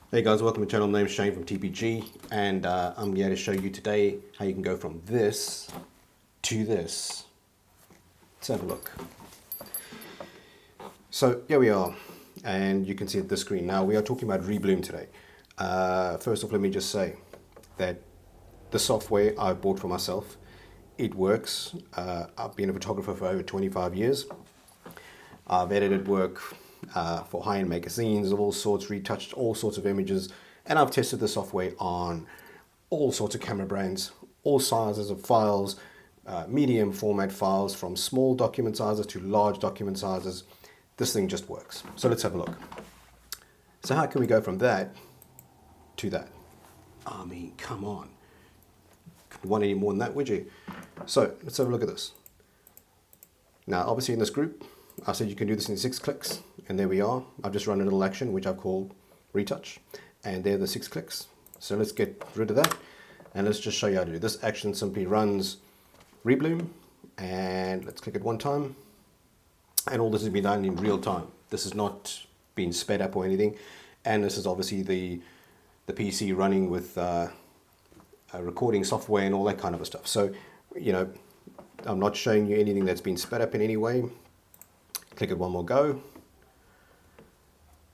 Hey guys, welcome to the channel. My name's Shane from TPG, and I'm here to show you today how you can go from this to this. Let's have a look. So here we are, and you can see at the screen. Now we are talking about Reblum today. First off, let me just say that the software I bought for myself, it works. I've been a photographer for over 25 years. I've edited work for high-end magazines of all sorts, retouched all sorts of images, and I've tested the software on all sorts of camera brands, all sizes of files, medium format files, from small document sizes to large document sizes. This thing just works. So let's have a look. So how can we go from that to that? I mean, come on. Couldn't want any more than that, would you? So let's have a look at this. Now, obviously in this group, I said you can do this in 6 clicks, and there we are. I've just run a little action which I've called retouch, and there are the 6 clicks. So let's get rid of that, and let's just show you how to do this. Action simply runs Reblum, and let's click it one time, and all this has been done in real time. This has not been sped up or anything, and this is obviously the PC running with recording software and all that kind of stuff. So, you know, I'm not showing you anything that's been sped up in any way. Click it one more go,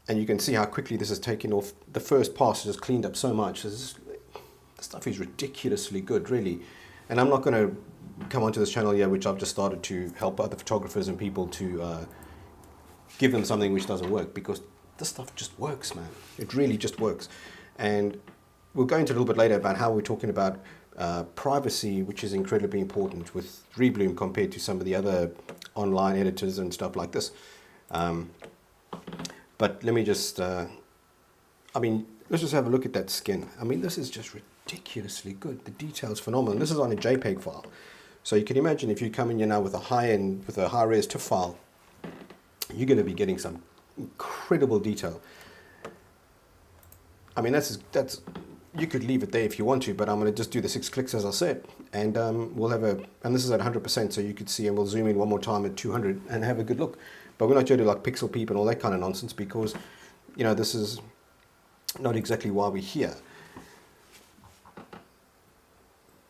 and you can see how quickly this has taken off. The first pass has just cleaned up so much. The stuff is ridiculously good, really. And I'm not going to come onto this channel here, which I've just started to help other photographers and people to give them something which doesn't work, because this stuff just works, man. It really just works. And we'll go into a little bit later about how we're talking about privacy, which is incredibly important with Reblum compared to some of the other online editors and stuff like this. But let me just, let's just have a look at that skin. I mean, this is just ridiculously good. The detail's phenomenal. This is on a JPEG file. So you can imagine if you come in here now with a high-end, with a high-res TIFF file, you're going to be getting some incredible detail. I mean, that's you could leave it there if you want to, but I'm going to just do the 6 clicks as I said, and we'll have and this is at 100%, so you could see, and we'll zoom in one more time at 200 and have a good look. But we're not going to do like pixel peep and all that kind of nonsense, because, you know, this is not exactly why we're here.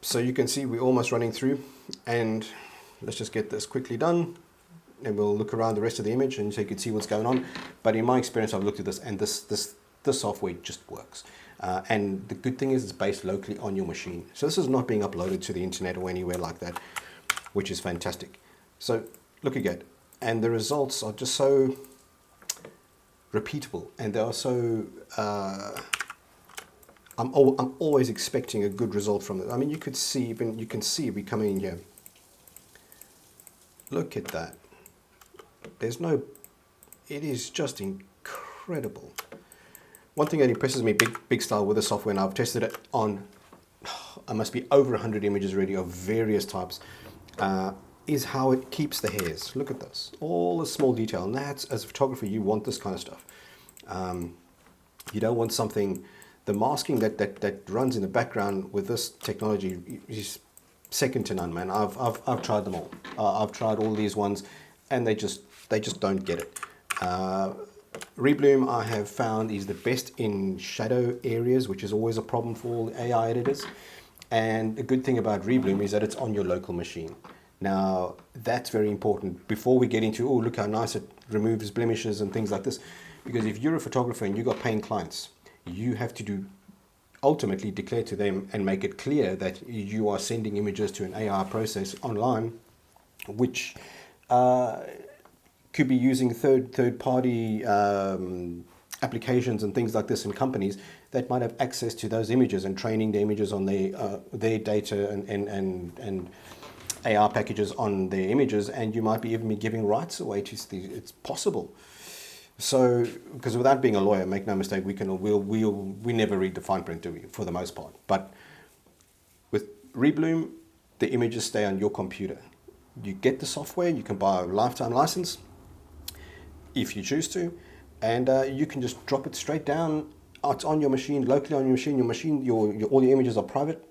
So you can see we're almost running through, and let's just get this quickly done, and we'll look around the rest of the image and so you can see what's going on. But in my experience, I've looked at this, and this software just works. And the good thing is it's based locally on your machine. So this is not being uploaded to the internet or anywhere like that, which is fantastic. So look again. And the results are just so repeatable, and they are so, I'm always expecting a good result from it. I mean, you can see we coming in here. Look at that. It is just incredible. One thing that impresses me big style with the software, and I've tested it on, I must be over 100 images already of various types, is how it keeps the hairs. Look at this, all the small detail, and that's, as a photographer, you want this kind of stuff. You don't want something, the masking that runs in the background with this technology is second to none, man. I've tried them all. I've tried all these ones, and they just don't get it. Reblum, I have found, is the best in shadow areas, which is always a problem for all AI editors. And the good thing about Reblum is that it's on your local machine. Now, that's very important before we get into, oh, look how nice it removes blemishes and things like this. Because if you're a photographer and you've got paying clients, you have to ultimately declare to them and make it clear that you are sending images to an AI process online, which could be using third-party applications and things like this in companies that might have access to those images and training the images on their data and AR packages on their images, and you might be even be giving rights away to it's possible. So, because without being a lawyer, make no mistake, we never read the fine print, do we, for the most part. But with Reblum, the images stay on your computer. You get the software, you can buy a lifetime license if you choose to, and you can just drop it straight down. It's on your machine, locally on your machine. All your images are private,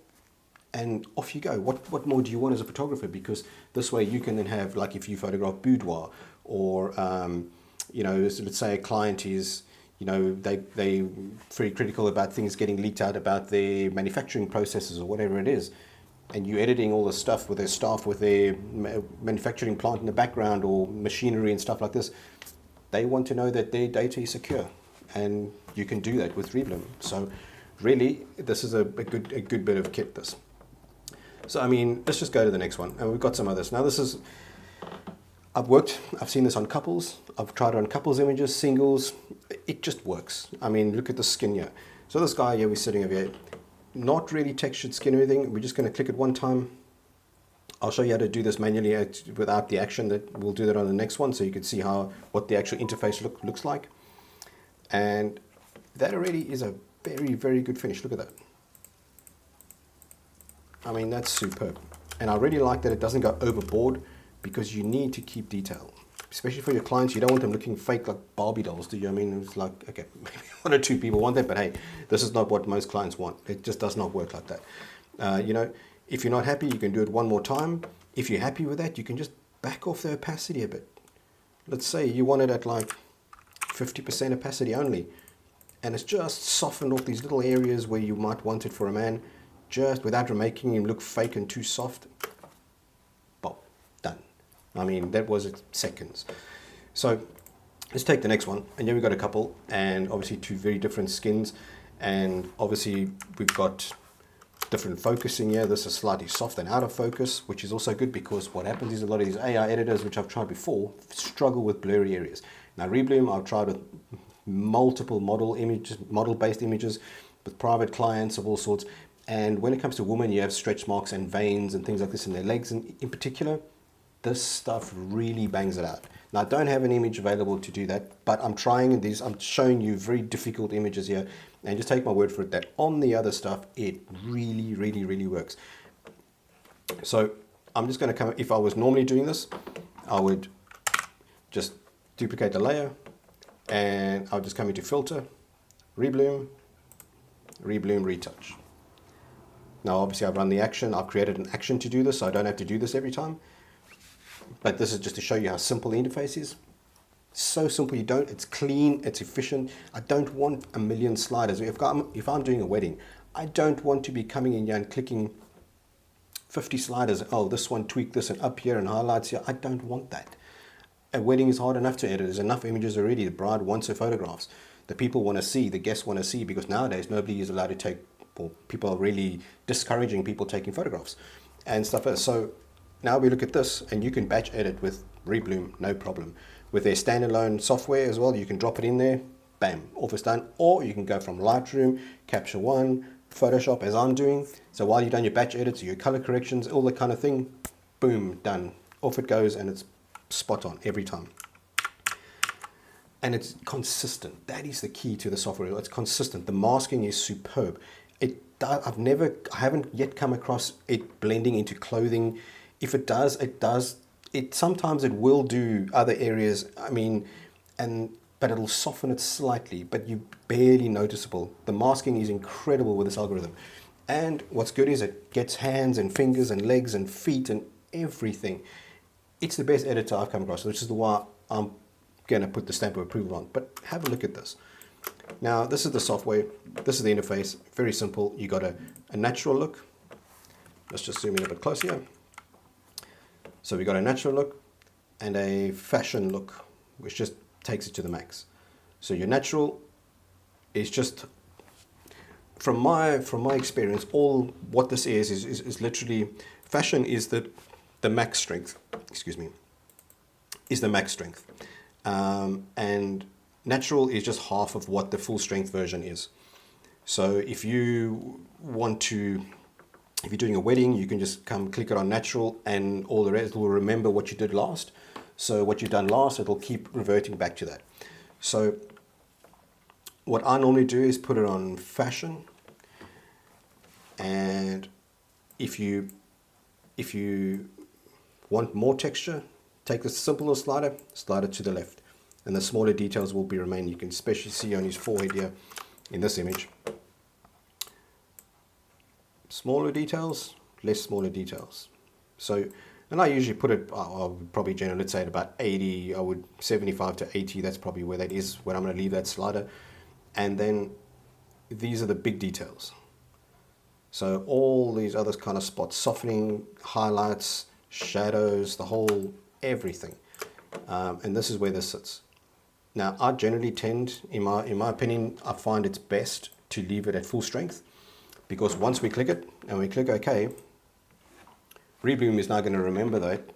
and off you go. What more do you want as a photographer? Because this way you can then have, like, if you photograph boudoir, or let's say a client is You know, they very critical about things getting leaked out about their manufacturing processes or whatever it is. And you editing all this stuff with their staff, with their manufacturing plant in the background or machinery and stuff like this. They want to know that their data is secure, and you can do that with Reblum. So really, this is a good bit of kit, this. So I mean, let's just go to the next one. And we've got some others. Now this is, I've seen this on couples. I've tried it on couples images, singles. It just works. I mean, look at the skin here. So this guy here, we're sitting over here, not really textured skin or anything. We're just going to click it one time. I'll show you how to do this manually without the action. That we'll do that on the next one, so you can see what the actual interface looks like. And that already is a very good finish. Look at that. I mean, that's superb. And I really like that it doesn't go overboard, because you need to keep detail, especially for your clients. You don't want them looking fake like Barbie dolls, do you? I mean, it's like, okay, maybe one or two people want that, but hey, this is not what most clients want. It just does not work like that. You know, if you're not happy, you can do it one more time. If you're happy with that, you can just back off the opacity a bit. Let's say you want it at like 50% opacity only, and it's just softened off these little areas where you might want it for a man, just without making him look fake and too soft. Done. I mean, that was it, seconds. So let's take the next one. And here we've got a couple, and obviously two very different skins. And obviously we've got different focusing here. This is slightly soft and out of focus, which is also good, because what happens is a lot of these AI editors, which I've tried before, struggle with blurry areas. Now Reblum, I've tried with multiple model-based images with private clients of all sorts. And when it comes to women, you have stretch marks and veins and things like this in their legs, and in particular, this stuff really bangs it out. Now, I don't have an image available to do that, but I'm trying these. I'm showing you very difficult images here, and just take my word for it that on the other stuff, it really works. So I'm just going to come, if I was normally doing this, I would just duplicate the layer, and I'll just come into filter, Reblum, retouch. Now, obviously I've run the action. I've created an action to do this, so I don't have to do this every time. But this is just to show you how simple the interface is. So simple, it's clean, it's efficient. I don't want a million sliders. If I'm doing a wedding, I don't want to be coming in here and clicking 50 sliders. Oh, this one, tweak this, and up here, and highlights here. I don't want that. A wedding is hard enough to edit. There's enough images already. The bride wants her photographs. The people want to see, the guests want to see, because nowadays nobody is allowed to take, or people are really discouraging people taking photographs and stuff. So now we look at this, and you can batch edit with Reblum, no problem. With their standalone software as well, you can drop it in there, bam, off it's done. Or you can go from Lightroom, Capture One, Photoshop, as I'm doing. So while you've done your batch edits, your color corrections, all that kind of thing, boom, done. Off it goes, and it's spot on every time. And it's consistent. That is the key to the software. It's consistent. The masking is superb. I haven't yet come across it blending into clothing. If it does, sometimes it will do other areas. I mean, but it'll soften it slightly, but you barely noticeable. The masking is incredible with this algorithm. And what's good is it gets hands and fingers and legs and feet and everything. It's the best editor I've come across, which is the one I'm going to put the stamp of approval on. But have a look at this. Now, this is the software. This is the interface. Very simple. You got a natural look. Let's just zoom in a bit closer here. So we got a natural look and a fashion look, which just takes it to the max. So your natural is just, from my experience, all what this is literally, fashion is the max strength. Excuse me, is the max strength, and natural is just half of what the full strength version is. So if you want to, if you're doing a wedding, you can just come click it on natural, and all the rest will remember what you did last. So what you've done last, it'll keep reverting back to that. So what I normally do is put it on fashion, and if you want more texture, take the simple little slider, slide it to the left, and the smaller details will be remain. You can especially see on his forehead here in this image. Smaller details, less smaller details. So And I usually put it, I would probably generally, let's say at about 80, I would 75 to 80, that's probably where that is, where I'm going to leave that slider. And then these are the big details. So all these other kind of spots, softening, highlights, shadows, the whole, everything. And this is where this sits. Now, I generally tend, in my opinion, I find it's best to leave it at full strength, because once we click it and we click OK, Reblum is now going to remember that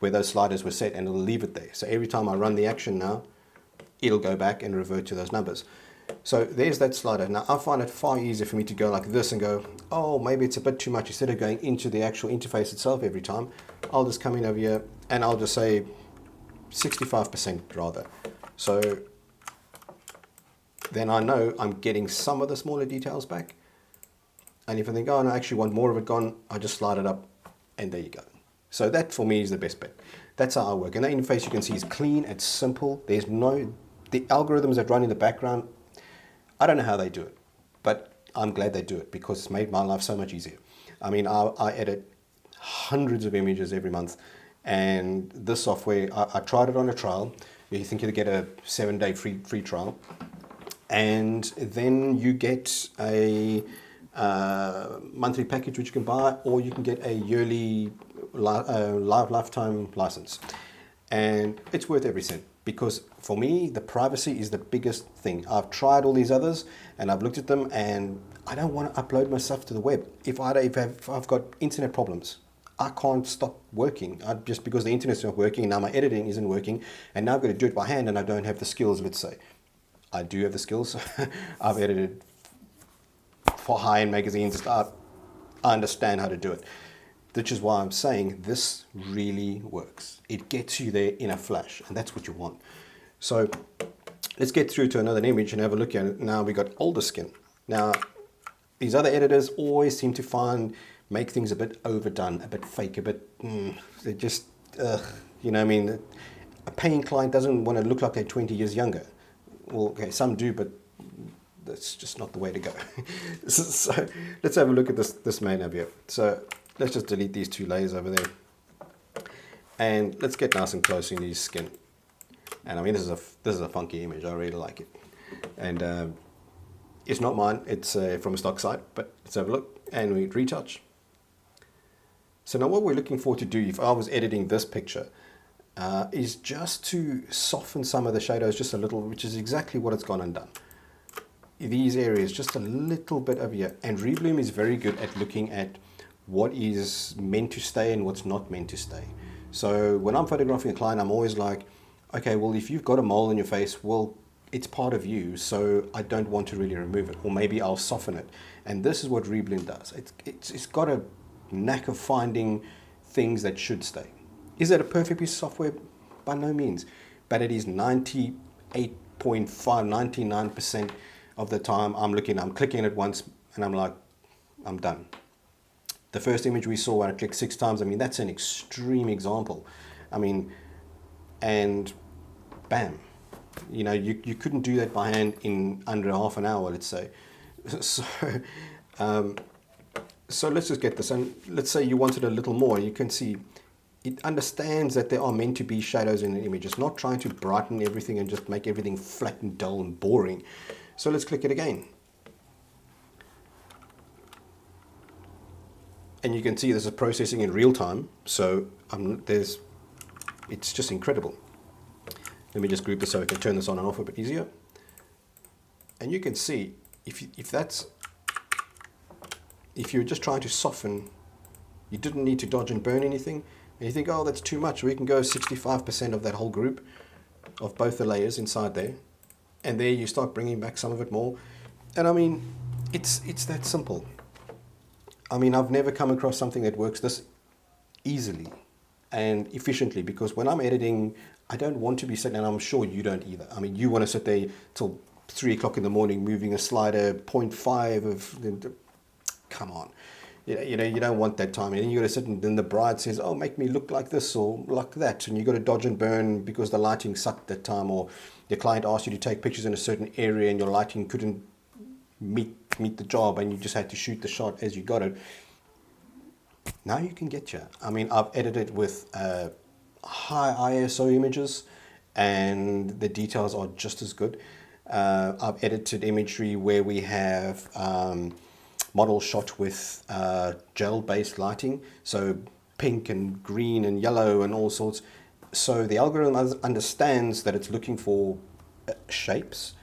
where those sliders were set, and it'll leave it there. So every time I run the action now, it'll go back and revert to those numbers. So there's that slider. Now I find it far easier for me to go like this and go, oh, maybe it's a bit too much. Instead of going into the actual interface itself every time, I'll just come in over here and I'll just say 65% rather. So then I know I'm getting some of the smaller details back. And if I think, oh, no, I actually want more of it gone, I just slide it up and there you go. So that for me is the best bet. That's how I work. And the interface you can see is clean, it's simple. There's no, the algorithms that run in the background, I don't know how they do it, but I'm glad they do it because it's made my life so much easier. I mean, I edit hundreds of images every month, and this software, I tried it on a trial. You think you'll get a 7-day free trial, and then you get a monthly package which you can buy, or you can get a yearly lifetime license, and it's worth every cent. Because for me, the privacy is the biggest thing. I've tried all these others and I've looked at them, and I don't want to upload my stuff to the web. If I've got internet problems, I can't stop working just because the internet's not working, and now my editing isn't working, and now I've got to do it by hand and I don't have the skills, let's say. I do have the skills. I've edited for high-end magazines. I understand how to do it. Which is why I'm saying this really works. It gets you there in a flash, and that's what you want. So let's get through to another image and have a look at it. Now we got older skin. Now, these other editors always seem to make things a bit overdone, a bit fake, a bit, they just, you know what I mean? A paying client doesn't want to look like they're 20 years younger. Well, okay, some do, but that's just not the way to go. So let's have a look at this man over here. So let's just delete these two layers over there. And let's get nice and close in his skin. And I mean, this is a funky image. I really like it. And it's not mine. It's from a stock site. But let's have a look. And we retouch. So now what we're looking for to do, if I was editing this picture, is just to soften some of the shadows just a little, which is exactly what it's gone and done. These areas, just a little bit over here. And Reblum is very good at looking at what is meant to stay and what's not meant to stay. So when I'm photographing a client, I'm always like, okay, well, if you've got a mole in your face, well, it's part of you, so I don't want to really remove it, or maybe I'll soften it. And this is what Reblum does. It's got a knack of finding things that should stay. Is it a perfect piece of software? By no means, but it is 98.5, 99% of the time I'm clicking it once and I'm like, I'm done. The first image we saw when I clicked 6 times, I mean, that's an extreme example. I mean, and bam, you know, you couldn't do that by hand in under half an hour, let's say. So let's just get this, and let's say you wanted a little more. You can see it understands that there are meant to be shadows in the image. It's not trying to brighten everything and just make everything flat and dull and boring. So let's click it again. And you can see this is processing in real time, so it's just incredible. Let me just group this so I can turn this on and off a bit easier. And you can see, if you're just trying to soften, you didn't need to dodge and burn anything, and you think, oh, that's too much, we can go 65% of that whole group, of both the layers inside there, and there you start bringing back some of it more. And I mean, it's that simple. I mean, I've never come across something that works this easily and efficiently, because when I'm editing, I don't want to be sitting, and I'm sure you don't either. I mean, you want to sit there till 3 o'clock in the morning moving a slider 0.5 of, come on. You know, you don't want that time. And then you got to sit, and then the bride says, oh, make me look like this or like that. And you got to dodge and burn because the lighting sucked that time, or your client asked you to take pictures in a certain area and your lighting couldn't meet the job, and you just had to shoot the shot as you got it. now you can get you. I mean, I've edited with high ISO images and the details are just as good. I've edited imagery where we have models shot with gel-based lighting, so pink and green and yellow and all sorts. So the algorithm understands that it's looking for shapes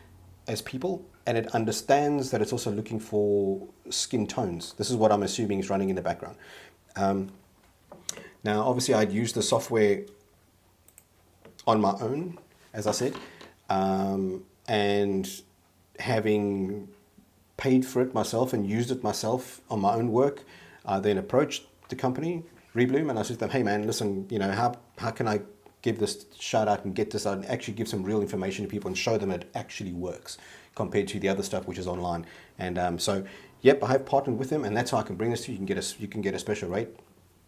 as people, and it understands that it's also looking for skin tones. This is what I'm assuming is running in the background. Now, obviously, I'd used the software on my own, as I said, and having paid for it myself and used it myself on my own work, I then approached the company, Reblum, and I said to them, hey man, listen, how can I give this shout out and get this out and actually give some real information to people and show them it actually works compared to the other stuff which is online. And so, yep, I have partnered with them, and that's how I can bring this to you. You can get a special rate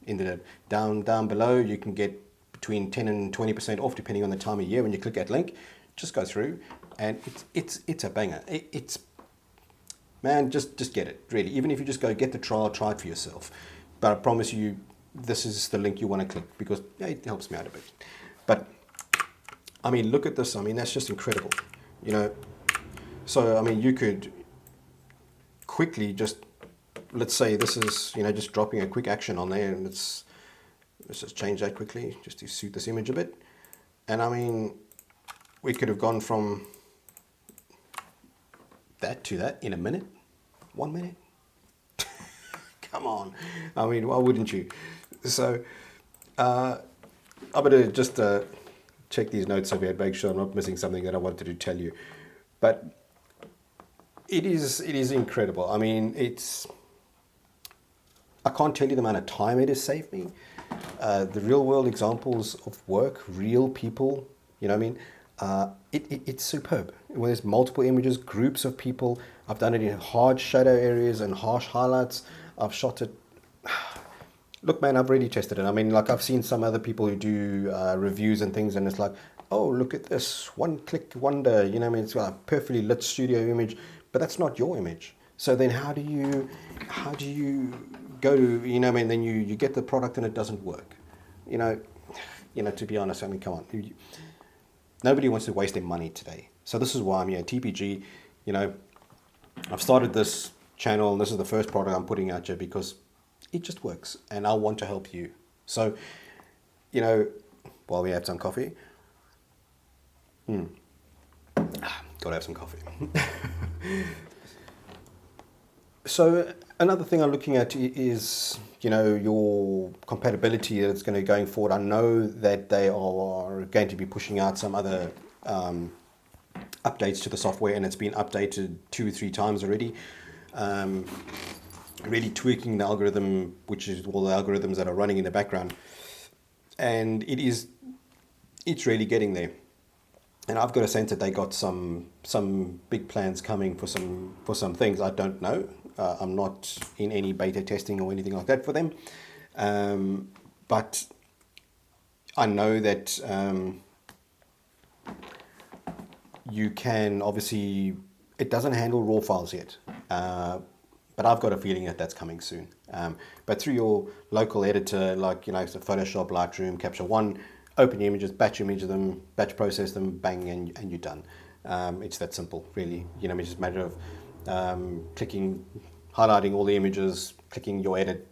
in the down below. You can get between 10 and 20% off depending on the time of year. When you click that link, just go through, and it's a banger. It's man, just get it, really. Even if you just go get the trial, try it for yourself. But I promise you, this is the link you want to click, because yeah, it helps me out a bit. But I mean, look at this. I mean, that's just incredible. So I mean, you could quickly just, let's say this is, just dropping a quick action on there, and let's just change that quickly just to suit this image a bit. And I mean, we could have gone from that to that in a minute, 1 minute. Come on. I mean, why wouldn't you? So I'm going to just check these notes over here, make sure I'm not missing something that I wanted to tell you. But it is incredible. I mean, I can't tell you the amount of time it has saved me. The real world examples of work, real people, you know what I mean? It's superb. When there's multiple images, groups of people, I've done it in hard shadow areas and harsh highlights. I've shot it. Look, man, I've really tested it. I mean, like, I've seen some other people who do reviews and things, and it's like, oh, look at this one click wonder. You know what I mean? It's got a perfectly lit studio image, but that's not your image. So then how do you go to, you know what I mean? Then you get the product and it doesn't work. To be honest, I mean, come on. Nobody wants to waste their money today. So this is why I'm here. TPG, I've started this channel, and this is the first product I'm putting out here because it just works, and I want to help you. So, while we have some coffee, gotta have some coffee. So another thing I'm looking at is, your compatibility that's going forward. I know that they are going to be pushing out some other updates to the software, and it's been updated 2 or 3 times already. Really tweaking the algorithm, which is all the algorithms that are running in the background, and it's really getting there. And I've got a sense that they got some big plans coming for some things. I don't know. I'm not in any beta testing or anything like that for them, but I know that you can, obviously, it doesn't handle raw files yet, but I've got a feeling that that's coming soon. But through your local editor, like, so Photoshop, Lightroom, Capture One, open your images, batch them, batch process them, bang, and you're done. It's that simple, really. It's just a matter of clicking, highlighting all the images, clicking your edit,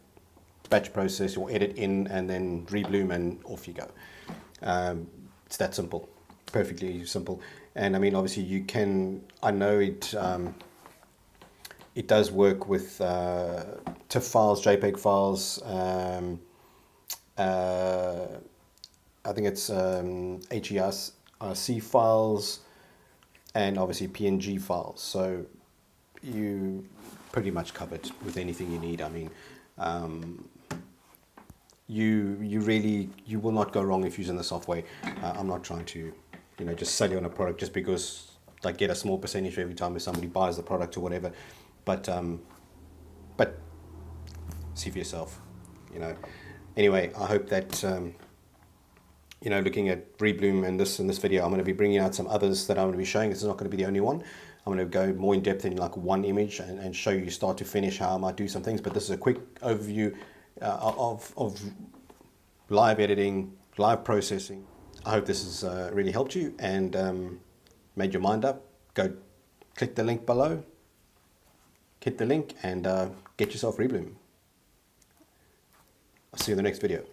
batch process, your edit in, and then Reblum, and off you go. It's that simple, perfectly simple. And I mean, obviously, you can. I know it does work with TIFF files, JPEG files. I think it's HERC files, and obviously PNG files. So you pretty much covered with anything you need. I mean, you will not go wrong if using the software. I'm not trying to, just sell you on a product just because I get a small percentage every time if somebody buys the product or whatever. But see for yourself. Anyway, I hope that. Looking at Reblum in this video, I'm going to be bringing out some others that I'm going to be showing. This is not going to be the only one. I'm going to go more in depth in like one image and show you start to finish how I might do some things. But this is a quick overview of live editing, live processing. I hope this has really helped you and made your mind up. Go click the link below, hit the link and get yourself Reblum. I'll see you in the next video.